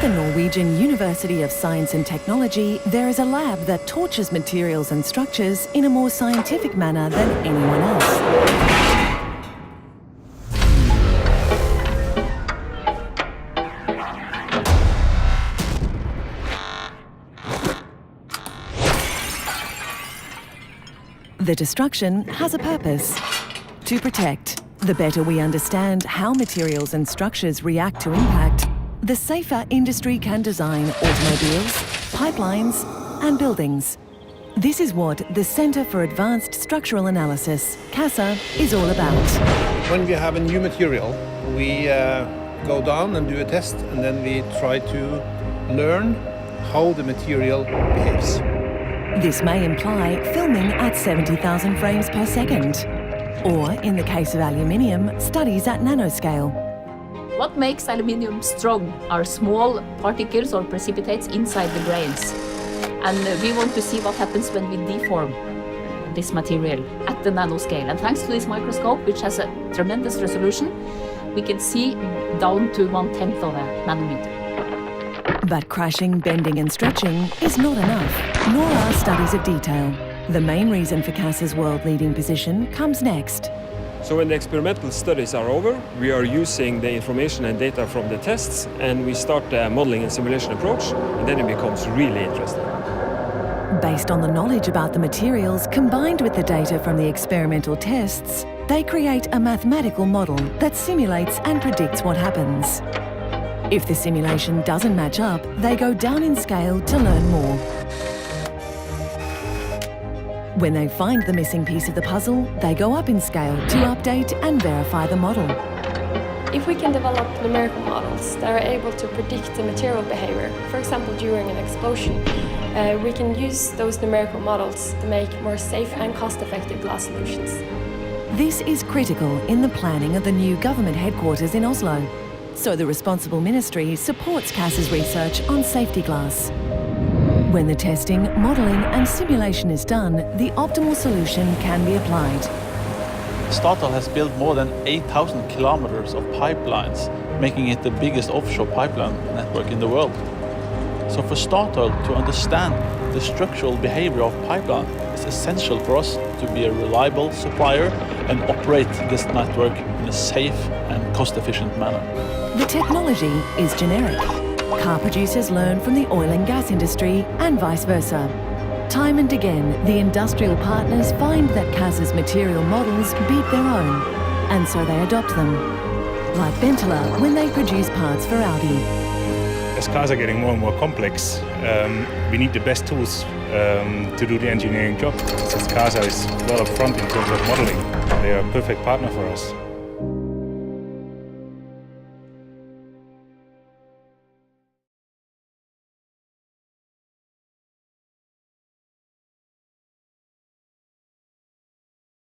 the Norwegian University of Science and Technology, there is a lab that tortures materials and structures in a more scientific manner than anyone else. The destruction has a purpose: to protect. The better we understand how materials and structures react to impact, the safer industry can design automobiles, pipelines, and buildings. This is what the Centre for Advanced Structural Analysis, CASA, is all about. When we have a new material, we go down and do a test, and then we try to learn how the material behaves. This may imply filming at 70,000 frames per second, or, in the case of aluminium, studies at nanoscale. What makes aluminium strong are small particles or precipitates inside the grains. And we want to see what happens when we deform this material at the nanoscale. And thanks to this microscope, which has a tremendous resolution, we can see down to 1/10 of a nanometer. But crashing, bending and stretching is not enough, nor are studies of detail. The main reason for CASA's world-leading position comes next. So when the experimental studies are over, we are using the information and data from the tests, and we start the modeling and simulation approach, and then it becomes really interesting. Based on the knowledge about the materials combined with the data from the experimental tests, they create a mathematical model that simulates and predicts what happens. If the simulation doesn't match up, they go down in scale to learn more. When they find the missing piece of the puzzle, they go up in scale to update and verify the model. If we can develop numerical models that are able to predict the material behavior, for example during an explosion, we can use those numerical models to make more safe and cost-effective glass solutions. This is critical in the planning of the new government headquarters in Oslo. So the responsible ministry supports CASA's research on safety glass. When the testing, modelling and simulation is done, the optimal solution can be applied. Statoil has built more than 8,000 kilometers of pipelines, making it the biggest offshore pipeline network in the world. So for Statoil to understand the structural behavior of pipeline is essential for us to be a reliable supplier and operate this network in a safe and cost-efficient manner. The technology is generic. Car producers learn from the oil and gas industry and vice versa. Time and again, the industrial partners find that CASA's material models beat their own, and so they adopt them. Like Benteler when they produce parts for Audi. As cars are getting more and more complex, we need the best tools to do the engineering job. Since CASA is well up front in terms of modeling, they are a perfect partner for us.